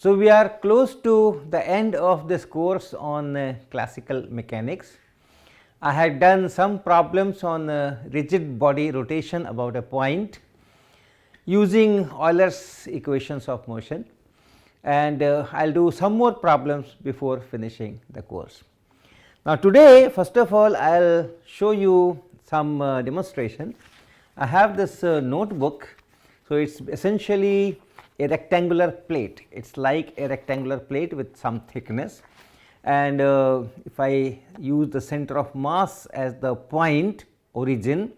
So, we are close to the end of this course on classical mechanics. I had done some problems on rigid body rotation about a point using Euler's equations of motion, and I will do some more problems before finishing the course. Now, today first of all I will show you some demonstration. I have this notebook. So, it is essentially a rectangular plate, it is like a rectangular plate with some thickness, and if I use the center of mass as the point origin,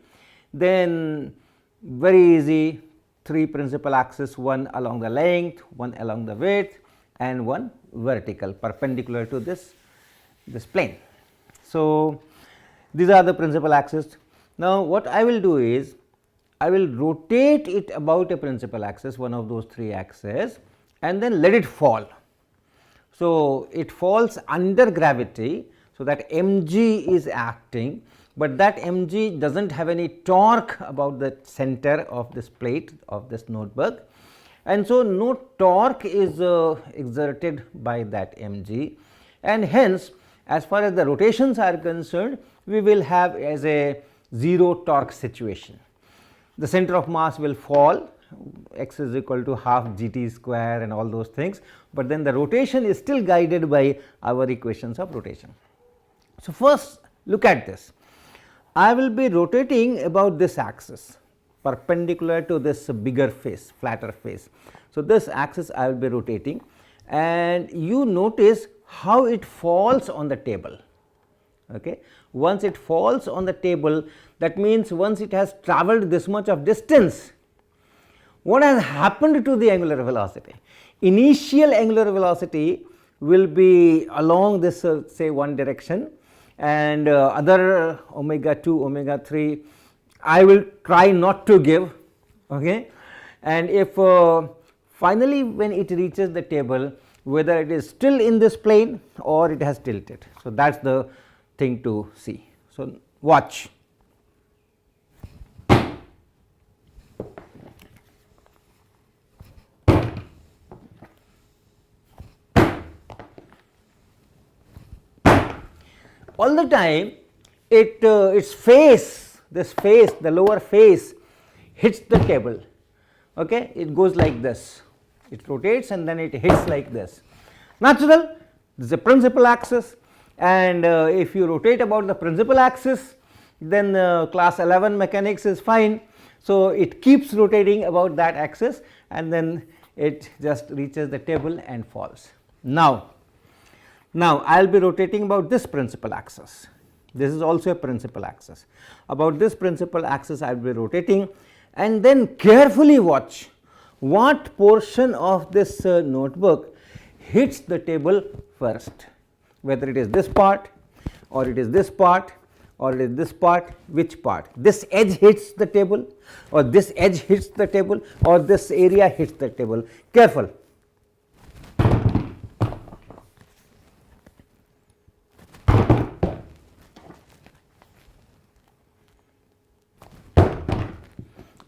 then very easy, 3 principal axes, one along the length, one along the width, and one vertical perpendicular to this plane. So, these are the principal axes. Now, what I will do is I will rotate it about a principal axis, one of those 3 axes, and then let it fall. So, it falls under gravity. So, that mg is acting, but that mg does not have any torque about the center of this plate of this notebook, and so no torque is exerted by that mg, and hence as far as the rotations are concerned, we will have as a 0 torque situation. The center of mass will fall, x is equal to half g t square and all those things, but then the rotation is still guided by our equations of rotation. So, first look at this. I will be rotating about this axis perpendicular to this bigger face, flatter face. So, this axis I will be rotating, and you notice how it falls on the table. Okay. Once it falls on the table, that means once it has travelled this much of distance, what has happened to the angular velocity? Initial angular velocity will be along this say one direction, and other omega 2, omega 3 I will try not to give, okay. And if finally when it reaches the table, whether it is still in this plane or it has tilted. So, that is the thing to see. So, watch. All the time its face, this face, the lower face hits the table, okay. It goes like this, it rotates and then it hits like this. Natural, this is a principal axis, and if you rotate about the principal axis, then class 11 mechanics is fine. So, it keeps rotating about that axis and then it just reaches the table and falls. Now, I will be rotating about this principal axis. This is also a principal axis. About this principal axis I will be rotating, and then carefully watch what portion of this notebook hits the table first, whether it is this part or it is this part or it is this part, which part, this edge hits the table or this edge hits the table or this area hits the table. Careful.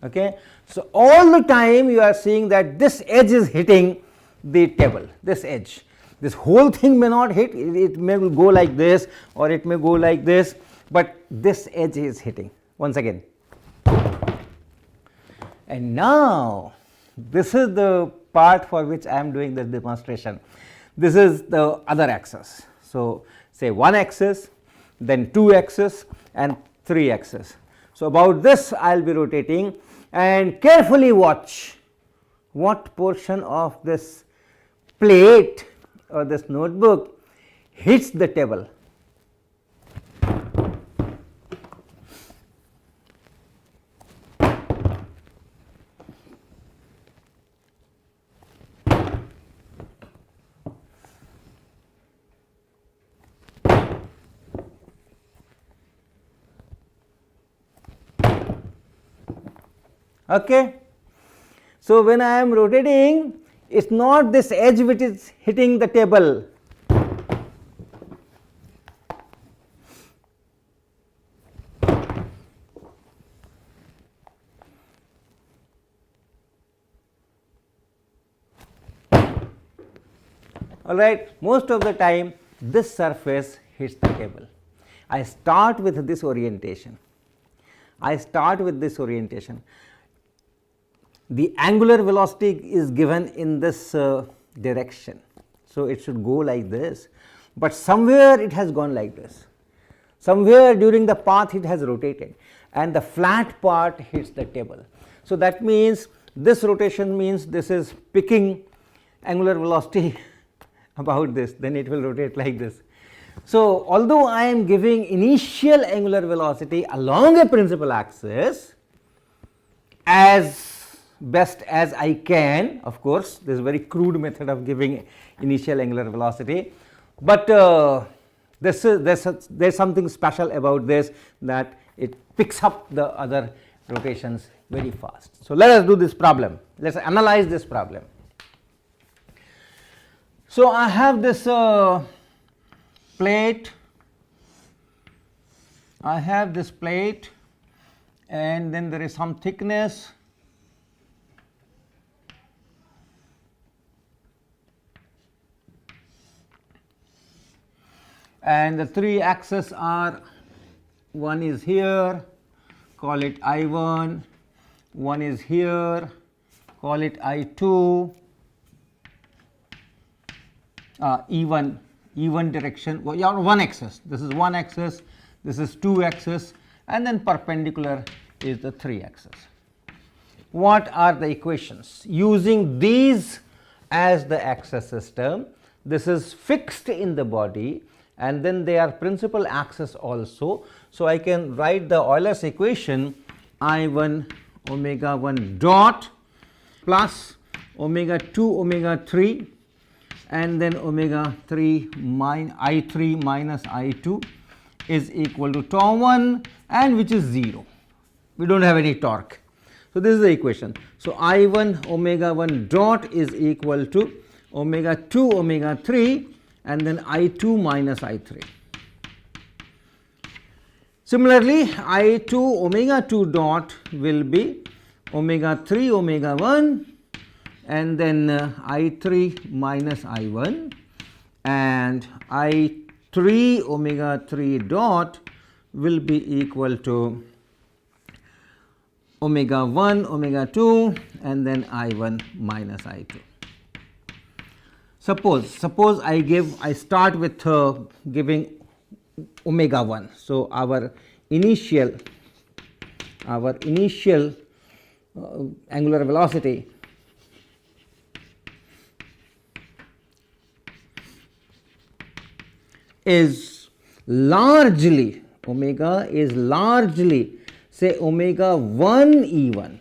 Okay. So, all the time you are seeing that this edge is hitting the table, this edge, this whole thing may not hit, it may go like this or it may go like this, but this edge is hitting once again. And now, this is the part for which I am doing this demonstration. This is the other axis. So, say one axis, then 2 axis and 3 axis. So, about this I will be rotating, and carefully watch what portion of this plate or this notebook hits the table. Okay. So, when I am rotating, it is not this edge which is hitting the table. Alright, most of the time this surface hits the table. I start with this orientation. The angular velocity is given in this direction. So, it should go like this, but somewhere it has gone like this. Somewhere during the path it has rotated and the flat part hits the table. So, that means this rotation means this is picking angular velocity about this, then it will rotate like this. So, although I am giving initial angular velocity along a principal axis as best as I can, of course, this is a very crude method of giving initial angular velocity, but there is something special about this, that it picks up the other rotations very fast. So, let us do this problem, let us analyze this problem. So, I have this plate, and then there is some thickness, and the three axes are, one is here, call it I1, one is here, call it I2, E1 direction, one axis, this is one axis, this is two axis, and then perpendicular is the three axis. What are the equations? Using these as the axis system, this is fixed in the body and then they are principal axis also. So, I can write the Euler's equation I1 omega 1 dot plus omega 2 omega 3 and then omega 3 I3 minus I2 is equal to tau 1 and which is 0. We do not have any torque. So, this is the equation. So, I1 omega 1 dot is equal to omega 2 omega 3 and then I2 minus I3. Similarly, I2 omega 2 dot will be omega 3 omega 1 and then I3 minus I1 and I3 omega 3 dot will be equal to omega 1 omega 2 and then I1 minus I2. Suppose I start with giving omega 1. So, our initial angular velocity is largely, omega is largely say omega 1 E1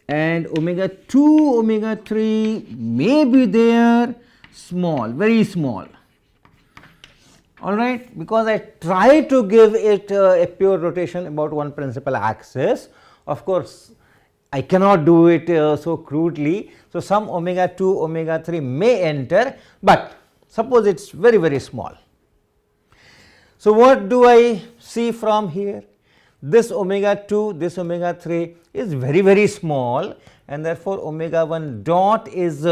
and omega 2 omega 3 may be there small, very small, all right, because I try to give it a pure rotation about one principal axis. Of course, I cannot do it so crudely. So, some omega 2 omega 3 may enter, but suppose it is very, very small. So, what do I see from here? This omega 2, this omega 3 is very, very small and therefore, omega 1 dot is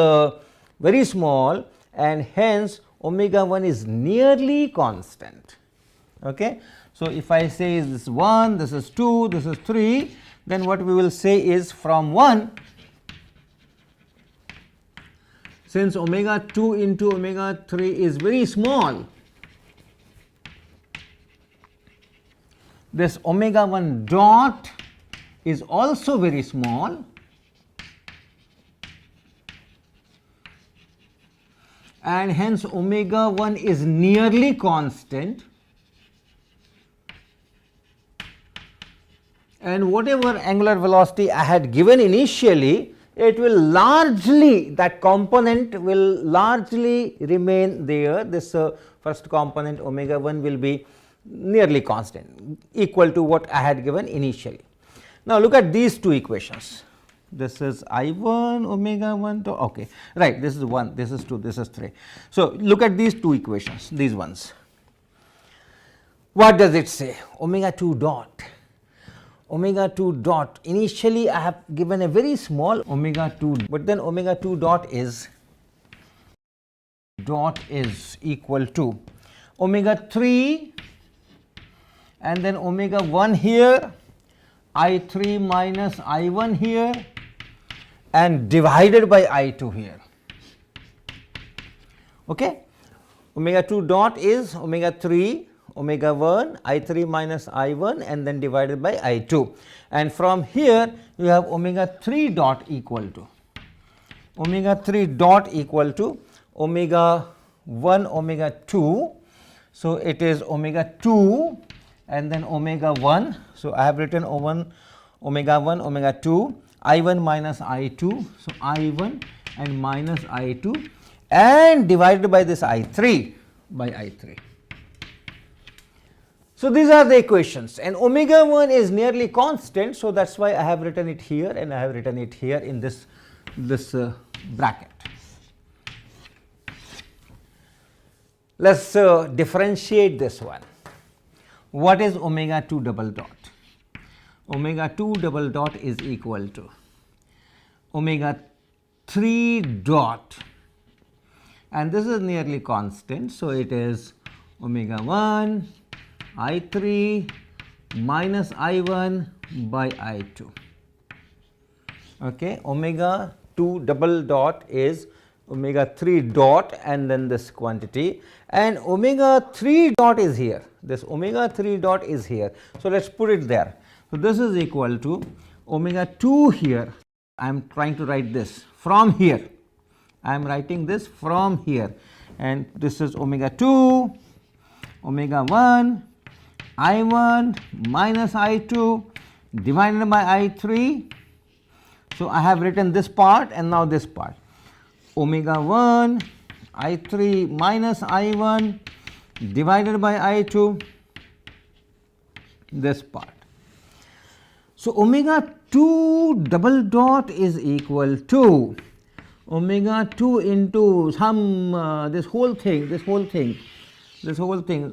very small and hence omega 1 is nearly constant. Okay. So, if I say this is 1, this is 2, this is 3, then what we will say is from 1, since omega 2 into omega 3 is very small, this omega 1 dot is also very small and hence omega 1 is nearly constant, and whatever angular velocity I had given initially, it will largely, that component will largely remain there. This first component omega 1 will be nearly constant, equal to what I had given initially. Now, look at these two equations. This is I1 omega 1 to, okay, right, this is 1, this is 2, this is 3. So, look at these two equations, these ones. What does it say? Omega 2 dot. Omega 2 dot, initially I have given a very small omega 2, but then omega 2 dot is dot is equal to omega 3 and then omega 1 here, I 3 minus I 1 here, and divided by I 2 here. Okay. Omega 2 dot is omega 3, omega 1, I 3 minus I 1, and then divided by I 2, and from here you have omega 3 dot equal to omega 3 dot equal to omega 1 omega 2. So, it is omega 2 and then omega 1. So, I have written omega 1 omega 2 I 1 minus I 2. So, I 1 and minus I 2 and divided by this I 3 by I 3. So, these are the equations, and omega 1 is nearly constant. So, that is why I have written it here and I have written it here in this bracket. Let us differentiate this one. What is omega 2 double dot? Omega 2 double dot is equal to omega 3 dot, and this is nearly constant. So, it is omega 1 I 3 minus I 1 by I 2. Okay. Omega 2 double dot is omega 3 dot and then this quantity, and omega 3 dot is here, this omega 3 dot is here. So, let us put it there. So, this is equal to omega 2 here, I am trying to write this from here, I am writing this from here, and this is omega 2 omega 1 I 1 minus I 2 divided by I 3. So, I have written this part and now this part, omega 1 I 3 minus I 1 divided by I 2, this part. So, omega 2 double dot is equal to omega 2 into some this whole thing,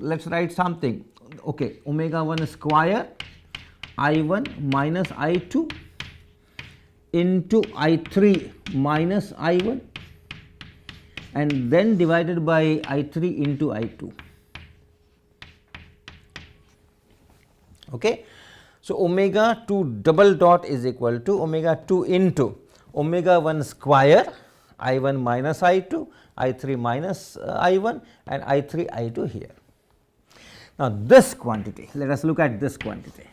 let us write something. Okay, omega 1 square I 1 minus I 2 into I 3 minus I 1 and then divided by I 3 into I 2. Okay. So, omega 2 double dot is equal to omega 2 into omega 1 square I 1 minus I 2, I 3 minus I 1 and I 3 I 2 here. Now, this quantity, let us look at this quantity.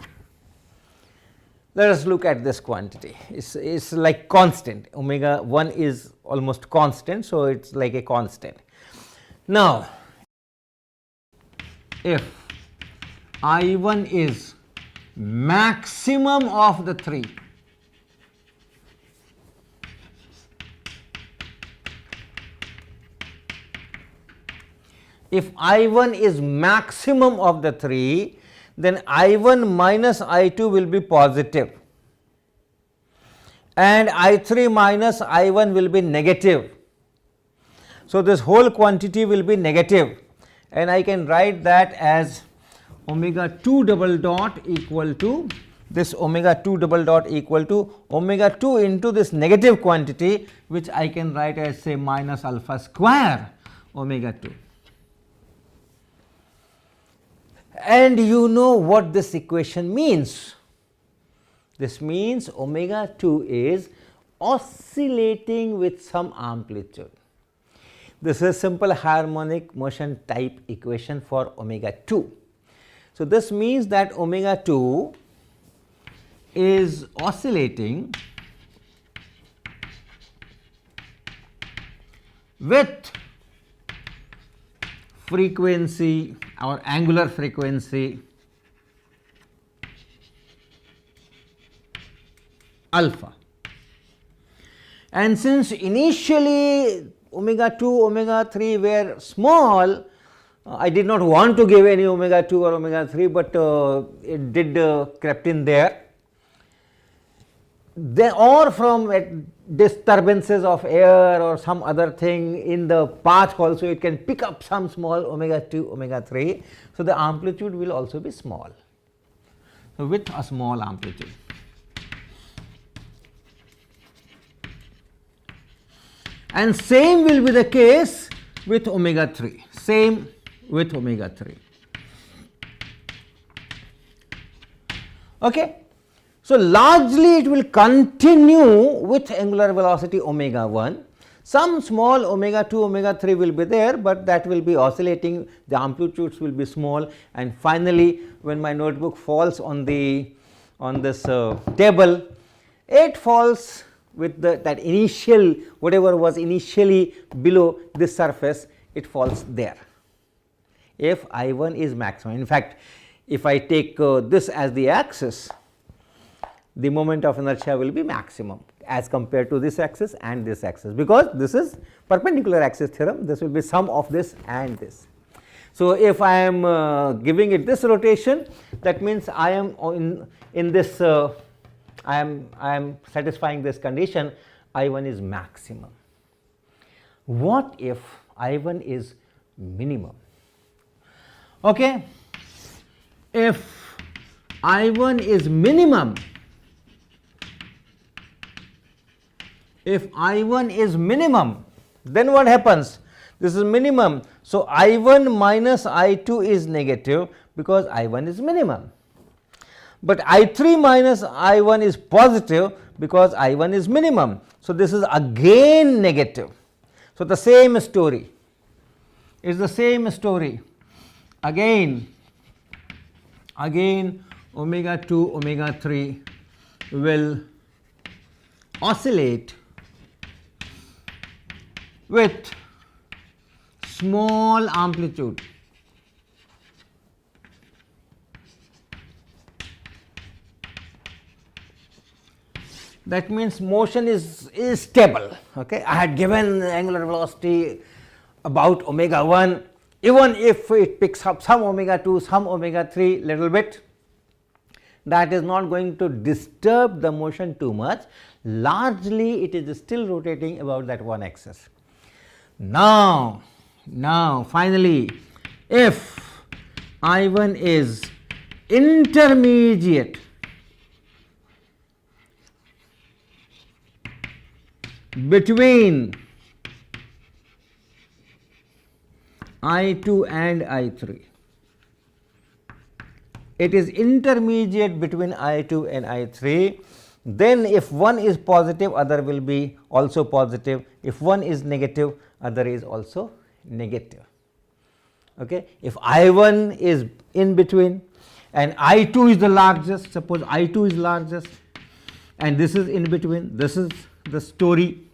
Let us look at this quantity. It is like constant, omega 1 is almost constant. So, it is like a constant. Now, if I 1 is maximum of the 3, if I 1 is maximum of the 3, then I 1 minus I 2 will be positive and I 3 minus I 1 will be negative. So, this whole quantity will be negative, and I can write that as omega 2 double dot equal to this omega 2 double dot equal to omega 2 into this negative quantity, which I can write as say minus alpha square omega 2. And you know what this equation means. This means omega 2 is oscillating with some amplitude. This is simple harmonic motion type equation for omega 2. So, this means that omega 2 is oscillating with frequency or angular frequency alpha. And since initially omega 2, omega 3 were small, I did not want to give any omega 2 or omega 3, but it did crept in there. Or from disturbances of air or some other thing in the path also, it can pick up some small omega 2, omega 3. So, the amplitude will also be small. So, with a small amplitude. And same will be the case with omega 3, same with omega 3. Okay. So, largely it will continue with angular velocity omega 1. Some small omega 2, omega 3 will be there, but that will be oscillating, the amplitudes will be small, and finally, when my notebook falls on this table, it falls with that initial, whatever was initially below this surface, it falls there if I1 is maximum. In fact, if I take this as the axis, the moment of inertia will be maximum as compared to this axis and this axis, because this is perpendicular axis theorem, this will be sum of this and this. So, if I am giving it this rotation, that means I am in this I am satisfying this condition, I1 is maximum. What if I1 is minimum? Okay. If I1 is minimum, then what happens? This is minimum. So, I1 minus I2 is negative because I1 is minimum, but I3 minus I1 is positive because I1 is minimum. So, this is again negative. So, the same story is the same story again omega 2, omega 3 will oscillate with small amplitude. That means motion is stable. Okay. I had given angular velocity about omega 1, even if it picks up some omega 2, some omega 3 little bit, that is not going to disturb the motion too much. Largely it is still rotating about that one axis. Now finally, if I1 is intermediate between I2 and I3, it is intermediate between I2 and I3, then if one is positive, other will be also positive, if one is negative, other is also negative. Okay. If I1 is in between and I2 is the largest, suppose I2 is largest and this is in between, this is the story,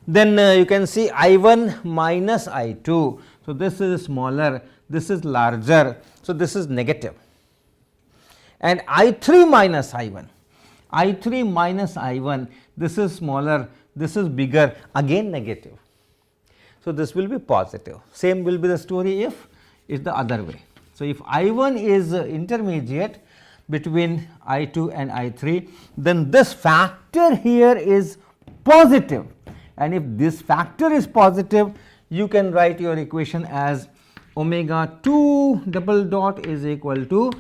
then you can see I1 minus I2. So, this is smaller, this is larger, so this is negative, and I3 minus I1, this is smaller, this is bigger, again negative. So, this will be positive. Same will be the story if it is the other way. So, if I1 is intermediate between I2 and I3, then this factor here is positive, and if this factor is positive, you can write your equation as omega 2 double dot is equal to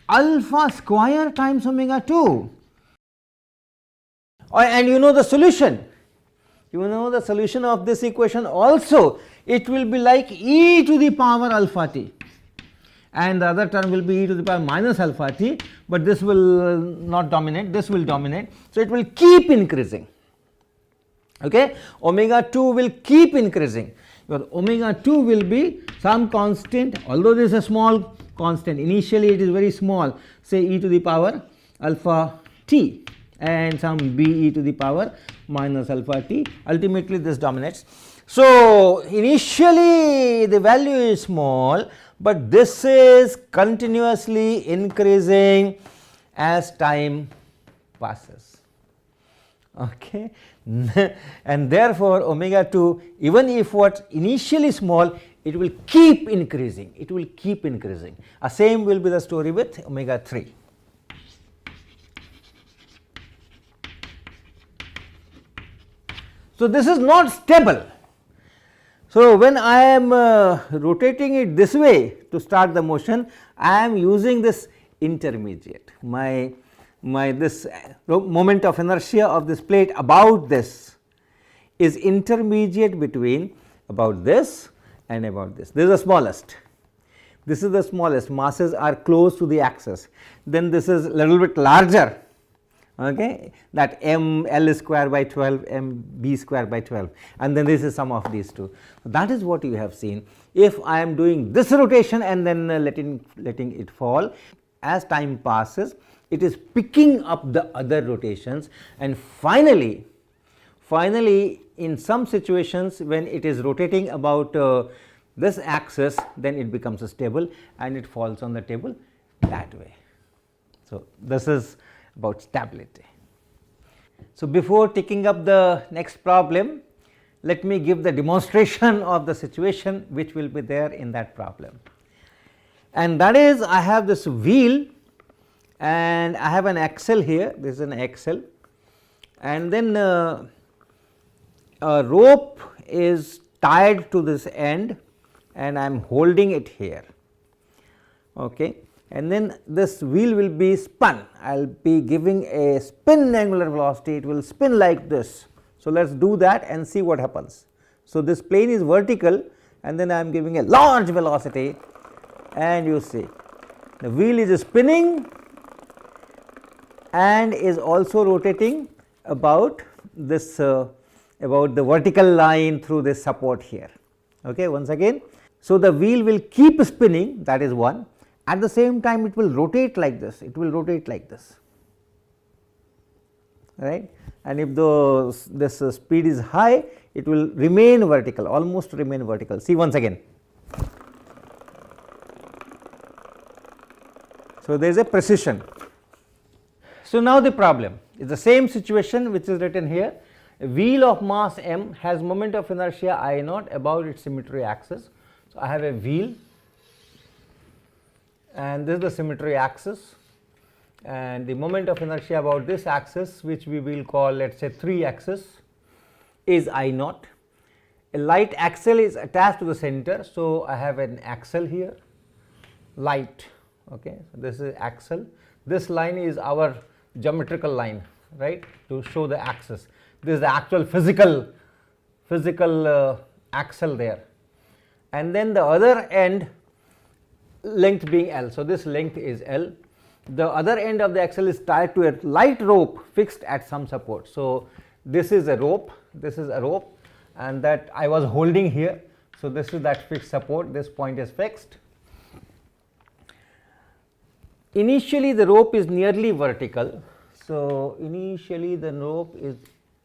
alpha square times omega 2. And you know the solution. You know the solution of this equation also. It will be like e to the power alpha t, and the other term will be e to the power minus alpha t, but this will not dominate, this will dominate. So, it will keep increasing. Okay. Omega 2 will keep increasing, because omega 2 will be some constant, although this is a small constant, initially it is very small, say e to the power alpha t, and some b e to the power minus alpha t, ultimately this dominates. So, initially the value is small, but this is continuously increasing as time passes. Okay. And therefore, omega 2, even if what initially small, it will keep increasing, it will keep increasing. Same will be the story with omega 3. So, this is not stable. So, when I am rotating it this way to start the motion, I am using this intermediate, my this moment of inertia of this plate about this is intermediate between about this and about this. This is the smallest. This is the smallest, masses are close to the axis. Then this is little bit larger, okay, that m L square by 12, m b square by 12, and then this is sum of these two. That is what you have seen. If I am doing this rotation and then letting it fall, as time passes it is picking up the other rotations, and finally in some situations when it is rotating about this axis, then it becomes stable and it falls on the table that way. So, this is about stability. So, before taking up the next problem, let me give the demonstration of the situation which will be there in that problem. And that is, I have this wheel and I have an axle here, this is an axle, and then a rope is tied to this end and I am holding it here, okay. And then this wheel will be spun, I will be giving a spin angular velocity, it will spin like this. So, let us do that and see what happens. So, this plane is vertical and then I am giving a large velocity, and you see the wheel is spinning and is also rotating about this about the vertical line through this support here, okay, once again. So, the wheel will keep spinning, that is one. At the same time it will rotate like this, it will rotate like this, right, and if this speed is high, it will remain vertical, almost remain vertical. See once again. So, there is a precision. So, now the problem is the same situation which is written here. A wheel of mass m has moment of inertia I naught about its symmetry axis. So, I have a wheel and this is the symmetry axis, and the moment of inertia about this axis, which we will call, let us say 3 axis, is I naught. A light axle is attached to the center. So, I have an axle here, light, okay. So, this is axle, this line is our geometrical line, right, to show the axis. This is the actual physical axle there, and then the other end length being L. So, this length is L. The other end of the axle is tied to a light rope fixed at some support. So, this is a rope, and that I was holding here. So, this is that fixed support, this point is fixed. Initially the rope is nearly vertical. So, initially the rope is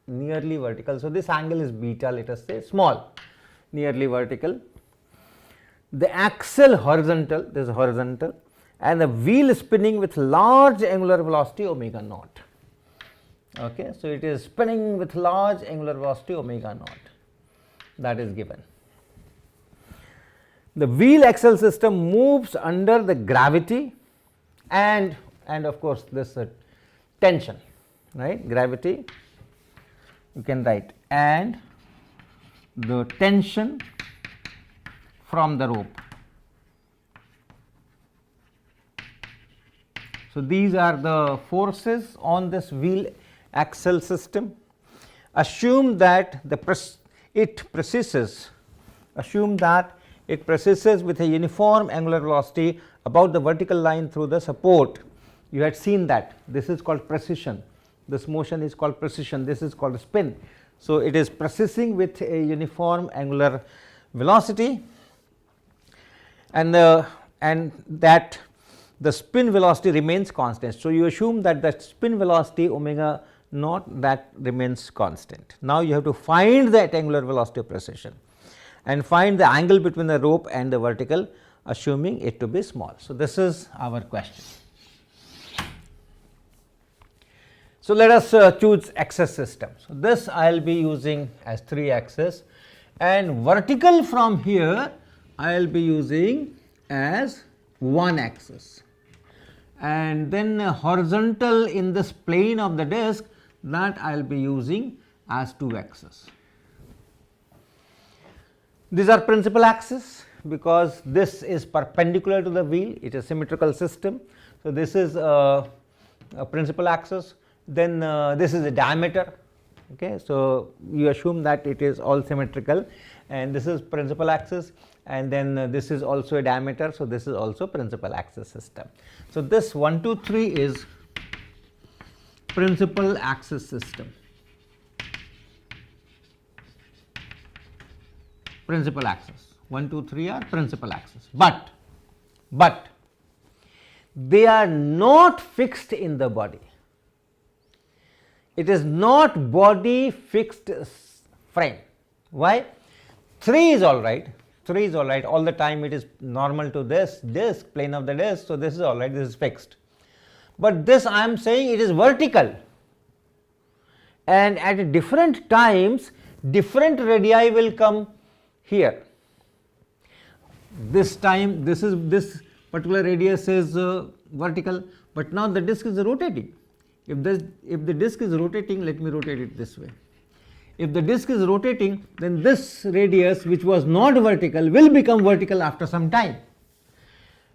nearly vertical. So, this angle is beta, let us say small, nearly vertical. The axle horizontal, this is horizontal, and the wheel spinning with large angular velocity omega naught, okay. So, it is spinning with large angular velocity omega naught, that is given. The wheel axle system moves under the gravity and of course, this tension, right, gravity, you can write, and the tension from the rope. So, these are the forces on this wheel axle system. Assume that it precesses with a uniform angular velocity about the vertical line through the support. You had seen that this is called precession, this motion is called precession, this is called spin. So, it is precessing with a uniform angular velocity, and that the spin velocity remains constant. So, you assume that the spin velocity omega naught, that remains constant. Now, you have to find that angular velocity of precession and find the angle between the rope and the vertical, assuming it to be small. So, this is our question. So, let us choose axis system. So, this I will be using as 3 axis, and vertical from here I will be using as 1 axis, and then horizontal in this plane of the disc, that I will be using as 2 axis. These are principal axis because this is perpendicular to the wheel, it is a symmetrical system. So, this is a principal axis, then this is a diameter, Okay. So, you assume that it is all symmetrical, and this is principal axis, and then this is also a diameter. So, this is also principal axis system. So, this 1 2 3 is principal axis system. Principal axis 1 2 3 are principal axis, but they are not fixed in the body. It is not body fixed frame. Why? 3 is all right, 3 is all right, all the time it is normal to this disc, plane of the disc. So, this is all right, this is fixed, but this I am saying it is vertical, and at different times different radii will come here. This time this particular radius is vertical, but now the disc is rotating. If the disc is rotating, let me rotate it this way. If the disc is rotating, then this radius, which was not vertical, will become vertical after some time,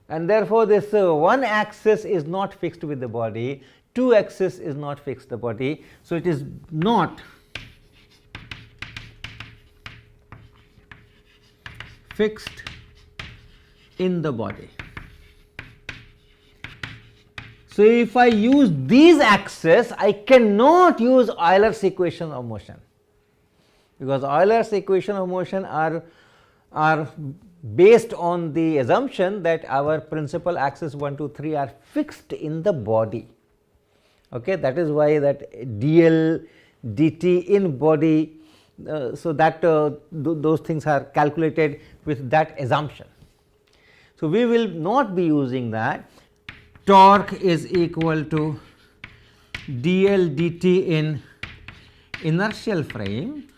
and therefore, this one axis is not fixed with the body, two axis is not fixed the body. So, it is not fixed in the body. So, if I use these axes, I cannot use Euler's equation of motion, because Euler's equation of motion are based on the assumption that our principal axis 1 2 3 are fixed in the body. Okay, that is why that dl dt in body, so that those things are calculated with that assumption. So, we will not be using that. Torque is equal to dl dt in inertial frame,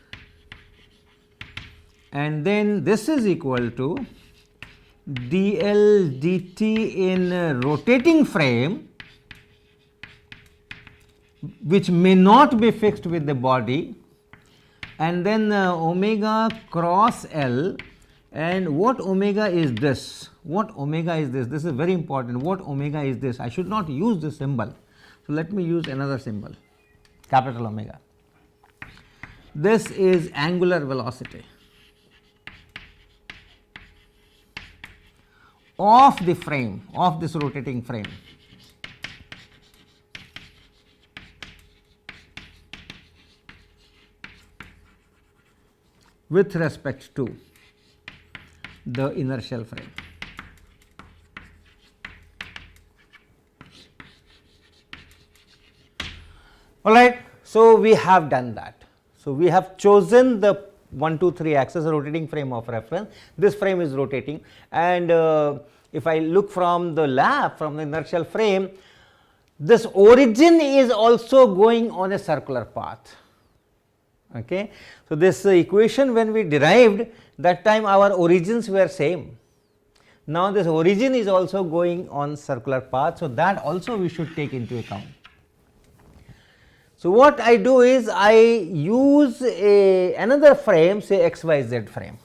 and then this is equal to dl dt in rotating frame, which may not be fixed with the body, and then omega cross L. And what omega is this? What omega is this? This is very important. What omega is this? I should not use this symbol. So, let me use another symbol, capital omega. This is angular velocity of the frame, of this rotating frame. With respect to the inertial frame. All right. So, we have done that. So, we have chosen the 1 2 3 axis rotating frame of reference. This frame is rotating, and if I look from the lab, from the inertial frame, this origin is also going on a circular path. Okay. So, this equation when we derived, that time our origins were same. Now, this origin is also going on circular path. So, that also we should take into account. So, what I do is I use another frame, say XYZ frame.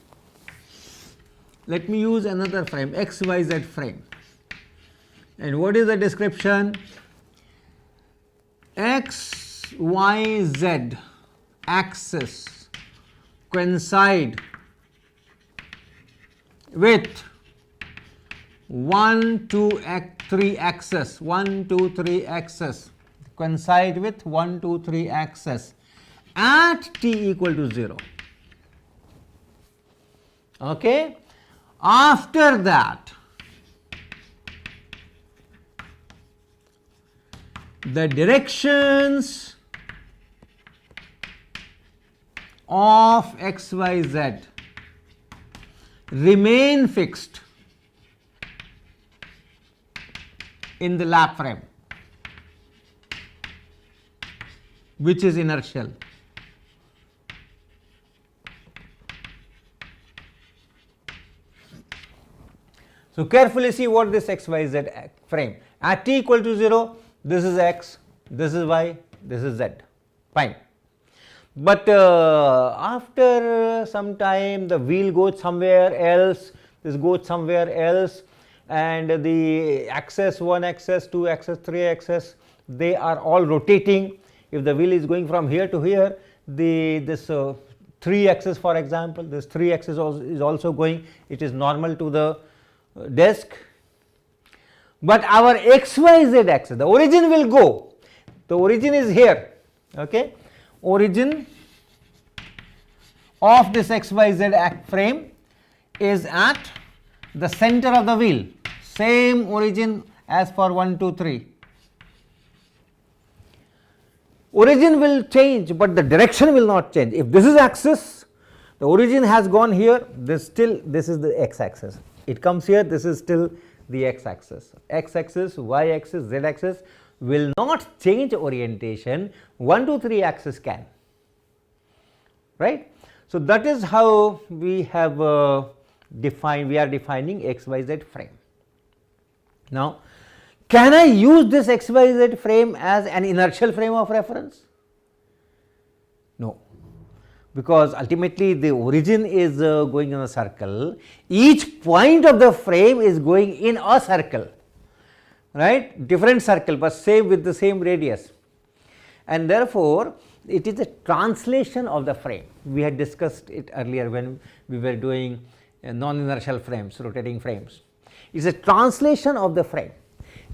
Let me use another frame, XYZ frame, and what is the description? XYZ axis coincide with 1 2 3 axis, 1 2 3 axis, coincide with 1 2 3 axis at t equal to 0. Okay. After that, the directions of XYZ remain fixed in the lap frame, which is inertial. So, carefully see what this XYZ frame at t equal to 0, this is x, this is y, this is z, fine. But after some time the wheel goes somewhere else, this goes somewhere else, and the axis 1 axis, 2 axis, 3 axis, they are all rotating. If the wheel is going from here to here, this 3 axis, for example, this 3 axis is also going, it is normal to the disk, but our xyz axis, the origin will go, the origin is here, okay. Origin of this xyz frame is at the center of the wheel, same origin as for 1, 2, 3. Origin will change, but the direction will not change. If this is axis, the origin has gone here, this is the x axis. It comes here, this is still the x axis. X axis, y axis, z axis will not change orientation, 1, 2, 3 axis can, right. So, that is how we have defined, we are defining xyz frame. Now, can I use this xyz frame as an inertial frame of reference? No, because ultimately the origin is going in a circle, each point of the frame is going in a circle, right, different circle, but same with the same radius, and therefore, it is a translation of the frame. We had discussed it earlier when we were doing non-inertial frames, rotating frames. It is a translation of the frame,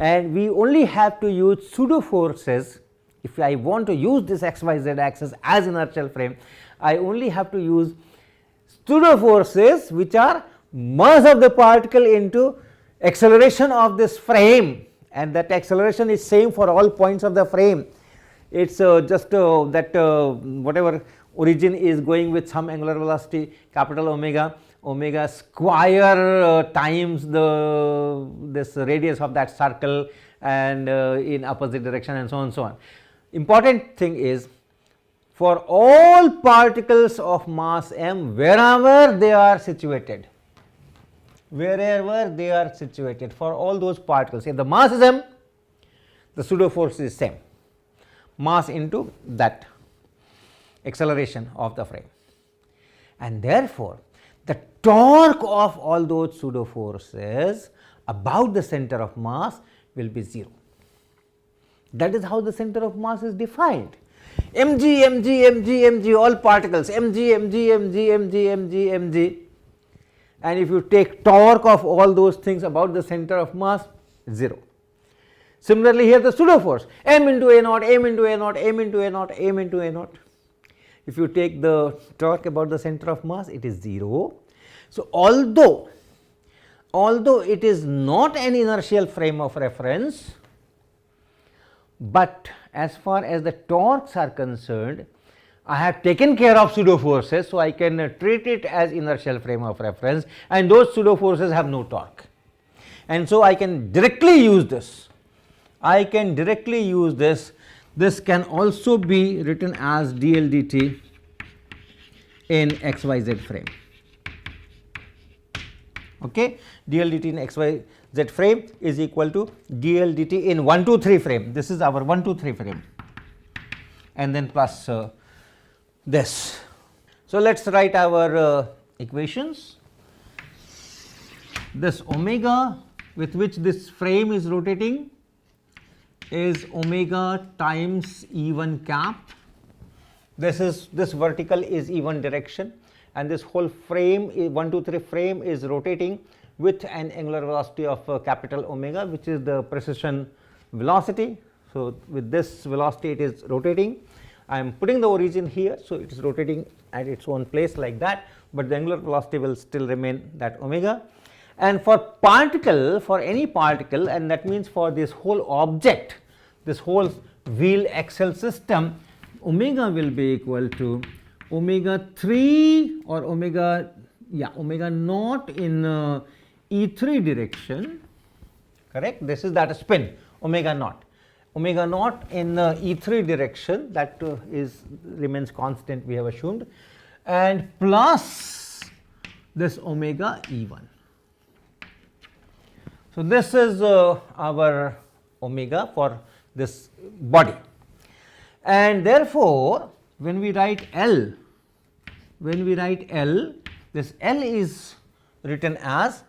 and we only have to use pseudo forces. If I want to use this xyz axis as inertial frame, I only have to use pseudo forces which are mass of the particle into acceleration of this frame, and that acceleration is same for all points of the frame. It is just that whatever origin is going with some angular velocity capital omega, omega square times this radius of that circle, and in opposite direction, and so on and so on. Important thing is, for all particles of mass m, wherever they are situated, for all those particles, if the mass is m, the pseudo force is same, mass into that acceleration of the frame, and therefore, the torque of all those pseudo forces about the center of mass will be 0. That is how the center of mass is defined. mg, all particles, mg, and if you take torque of all those things about the center of mass, 0. Similarly, here the pseudo force m into a naught, m into a naught, m into a naught, m into a naught. If you take the torque about the center of mass, it is 0. So, although it is not an inertial frame of reference, but as far as the torques are concerned, I have taken care of pseudo forces. So, I can treat it as inertial frame of reference, and those pseudo forces have no torque, and so I can directly use this. This can also be written as dl dt in xyz frame. Okay, dl dt in xyz frame is equal to dl dt in 1, 2, 3 frame. This is our 1, 2, 3 frame, and then plus this. So, let us write our equations. This omega with which this frame is rotating is omega times E1 cap. This vertical is E1 direction, and this whole frame 1, 2, 3 frame is rotating with an angular velocity of capital omega, which is the precession velocity. So, with this velocity it is rotating. I am putting the origin here, so it is rotating at its own place like that, but the angular velocity will still remain that omega. And for particle, for any particle, and that means for this whole object, this whole wheel axle system, omega will be equal to omega 3 or omega naught in E3 direction, correct. This is that spin omega naught in E3 direction, that remains constant, we have assumed, and plus this omega E1. So, this is our omega for this body, and therefore, when we write L, this L is written as,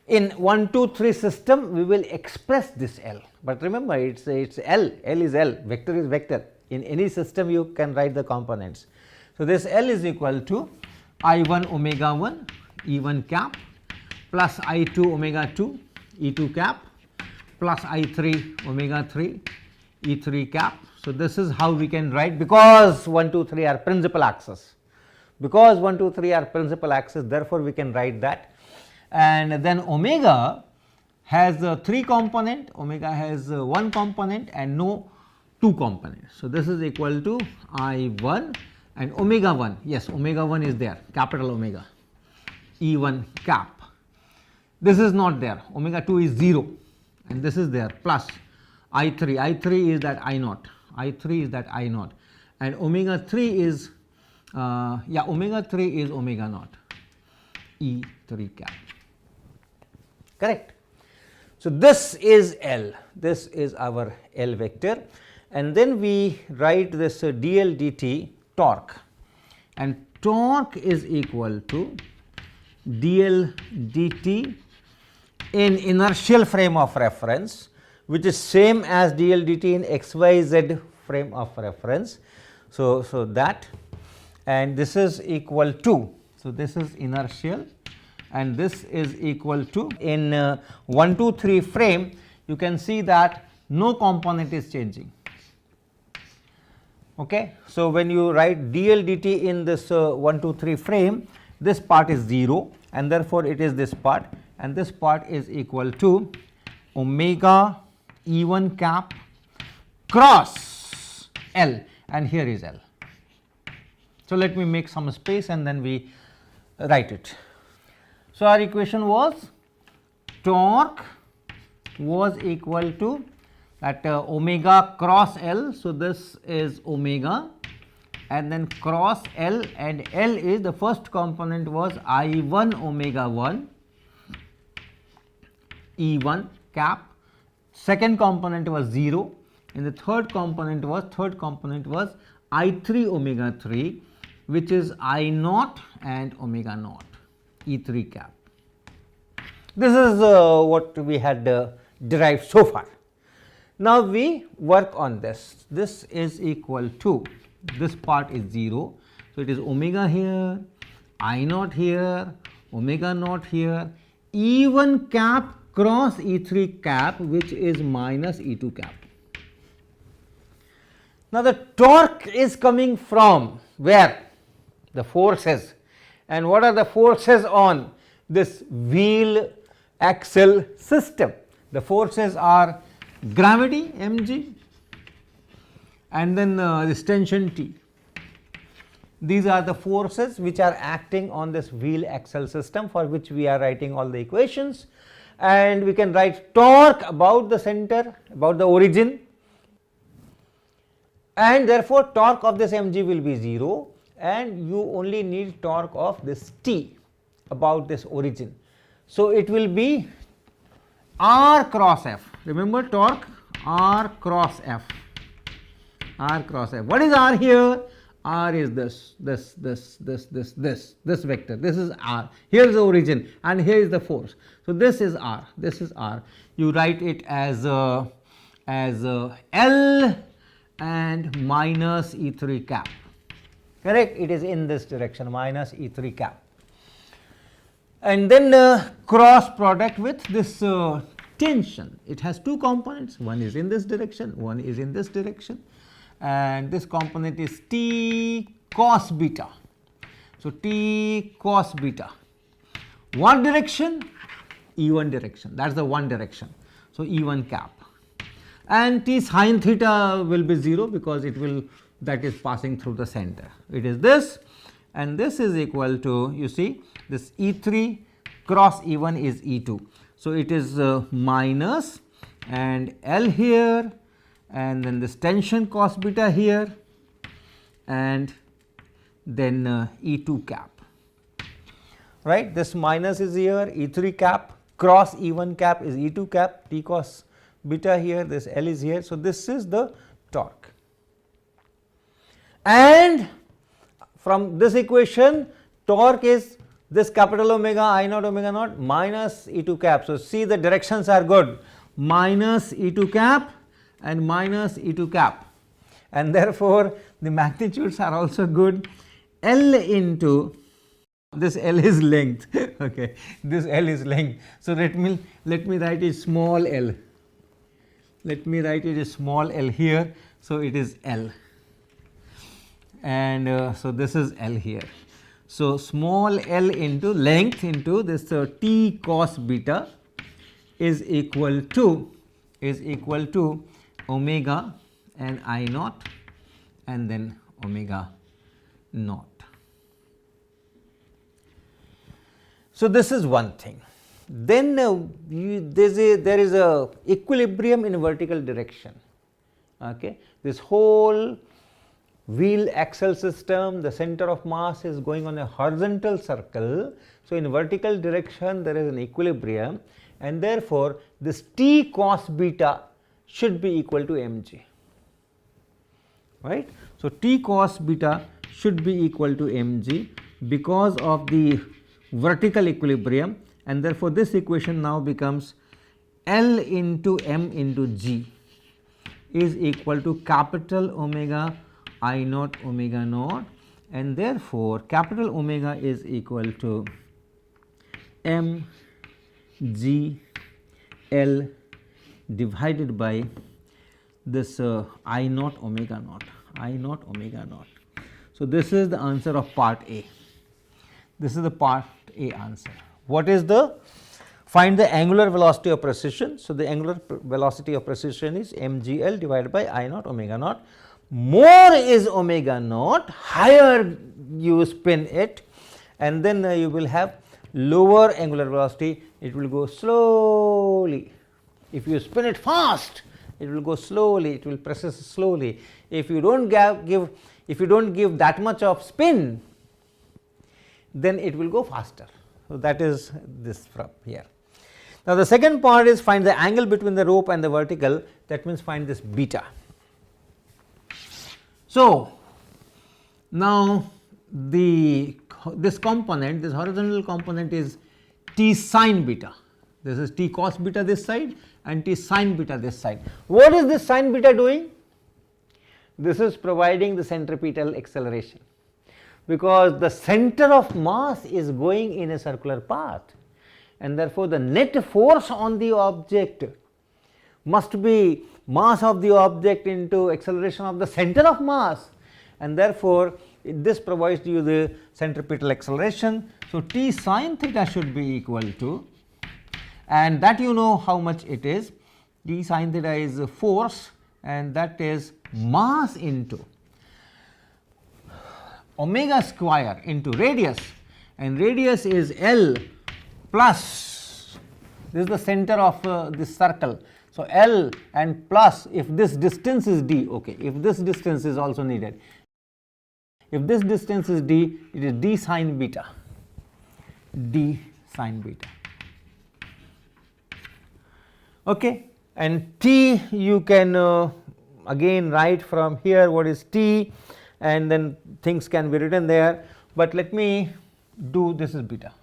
in 1, 2, 3 system we will express this L, but remember it is L is L, vector is vector, In any system you can write the components. So, this L is equal to I 1 omega 1 E 1 cap plus I 2 omega 2 E 2 cap plus I 3 omega 3 E 3 cap. So, this is how we can write, because 1 2 3 are principal axis, because 1 2 3 are principal axis, therefore, we can write that. And then omega has 3 component, omega has 1 component and no 2 components. So, this is equal to I 1 and omega 1, yes, omega 1 is there, capital omega E 1 cap. This is not there, omega 2 is 0 and this is there, plus I 3, I 3 is that I naught, I 3 is that I naught, and omega 3 is omega 3 is omega naught E 3 cap, correct. So, this is L, this is our L vector, and then we write this dl dt torque, and torque is equal to dl dt in inertial frame of reference, which is same as dl dt in xyz frame of reference. So, that, and this is equal to, so this is inertial and this is equal to, in 1 2 3 frame you can see that no component is changing. Okay. So, when you write dl dt in this 1 2 3 frame, this part is 0 and therefore, it is this part, and this part is equal to omega E 1 cap cross L, and here is L. So, let me make some space and then we write it. So, our equation was torque was equal to that omega cross L. So, this is omega and then cross L, and L is the first component was I 1 omega 1 E 1 cap, second component was 0 and the third component was I 3 omega 3, which is I naught and omega naught E 3 cap. This is what we had derived so far. Now, we work on this. This is equal to, this part is 0. So, it is omega here, I naught here, omega naught here, E 1 cap cross E 3 cap, which is minus E 2 cap. Now, the torque is coming from where? The forces. And what are the forces on this wheel axle system? The forces are gravity mg and then this tension T. These are the forces which are acting on this wheel axle system, for which we are writing all the equations, and we can write torque about the center, about the origin, and therefore, torque of this mg will be 0 and you only need torque of this T about this origin. So, it will be R cross F. Remember torque R cross F, R cross F. What is R here? R is this vector. This is R. Here is the origin and here is the force. So, this is R. This is R. You write it as L and minus E 3 cap. Correct? It is in this direction, minus E 3 cap. And then cross product with this tension. It has 2 components, one is in this direction, one is in this direction, and this component is T cos beta. So, T cos beta, one direction, E 1 direction, that is the one direction. So, E 1 cap, and T sin theta will be 0 because it will, that is passing through the center. It is this, and this is equal to, you see, this E 3 cross E 1 is E 2. So, it is minus and L here, and then this tension cos beta here, and then E 2 cap, right. This minus is here, E 3 cap cross E 1 cap is E 2 cap, T cos beta here, this L is here. So, this is the torque, and from this equation torque is this capital omega I naught omega naught minus E 2 cap. So, see the directions are good, minus E 2 cap and minus E 2 cap, and therefore, the magnitudes are also good. L into this L is length okay, this L is length. So, let me write it small l, let me write it as small l here. So, it is L, and so this is L here. So, small l into length into this T cos beta is equal to omega and I naught and then omega naught. So, this is one thing. Then there is a equilibrium in vertical direction. Okay. This whole wheel axle system, the center of mass is going on a horizontal circle. So, in vertical direction there is an equilibrium, and therefore, this T cos beta should be equal to mg, right. So, T cos beta should be equal to mg because of the vertical equilibrium, and therefore, this equation now becomes L into m into g is equal to capital omega I naught omega naught, and therefore, capital omega is equal to m g L divided by this I naught omega naught, I naught omega naught. So, this is the answer of part A. This is the part A answer. What is the find the angular velocity of precision? So, the angular velocity of precision is mgl divided by I naught omega naught. More is omega naught, higher you spin it, and then you will have lower angular velocity, it will go slowly. If you spin it fast, it will go slowly, it will process slowly. If you do not give that much of spin, then it will go faster. So, that is this from here. Now, the second part is find the angle between the rope and the vertical, that means find this beta. So, now this component, this horizontal component is T sin beta, this is T cos beta this side and T sin beta this side. What is this sin beta doing? This is providing the centripetal acceleration, because the center of mass is going in a circular path, and therefore, the net force on the object must be mass of the object into acceleration of the center of mass, and therefore, this provides you the centripetal acceleration. So, T sin theta should be equal to, and that you know how much it is, T sin theta is force, and that is mass into omega square into radius, and radius is L plus, this is the center of this circle. So, L and plus, if this distance is d, okay, if this distance is also needed, if this distance is d, it is d sin beta, d sin beta. Okay. And T you can again write from here what is T, and then things can be written there, but let me do this is beta.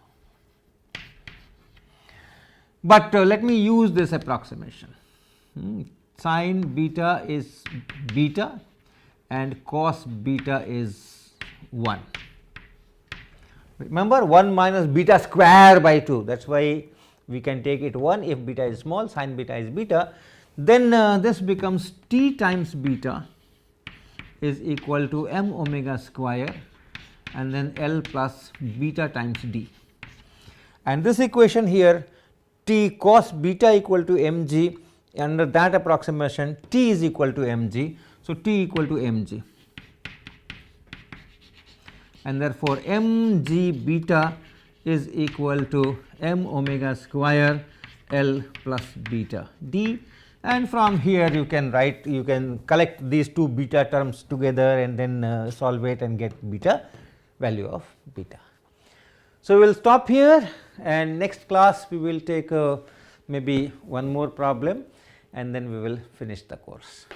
But let me use this approximation. Sin beta is beta and cos beta is 1. Remember 1 minus beta square by 2, that is why we can take it 1 if beta is small, sin beta is beta. Then this becomes T times beta is equal to m omega square and then L plus beta times d. And this equation here, T cos beta equal to mg, under that approximation T is equal to mg. So, T equal to mg, and therefore, mg beta is equal to m omega square L plus beta d, and from here you can write, you can collect these two beta terms together and then solve it and get beta value of beta. So, we will stop here, and next class we will take maybe one more problem, and then we will finish the course.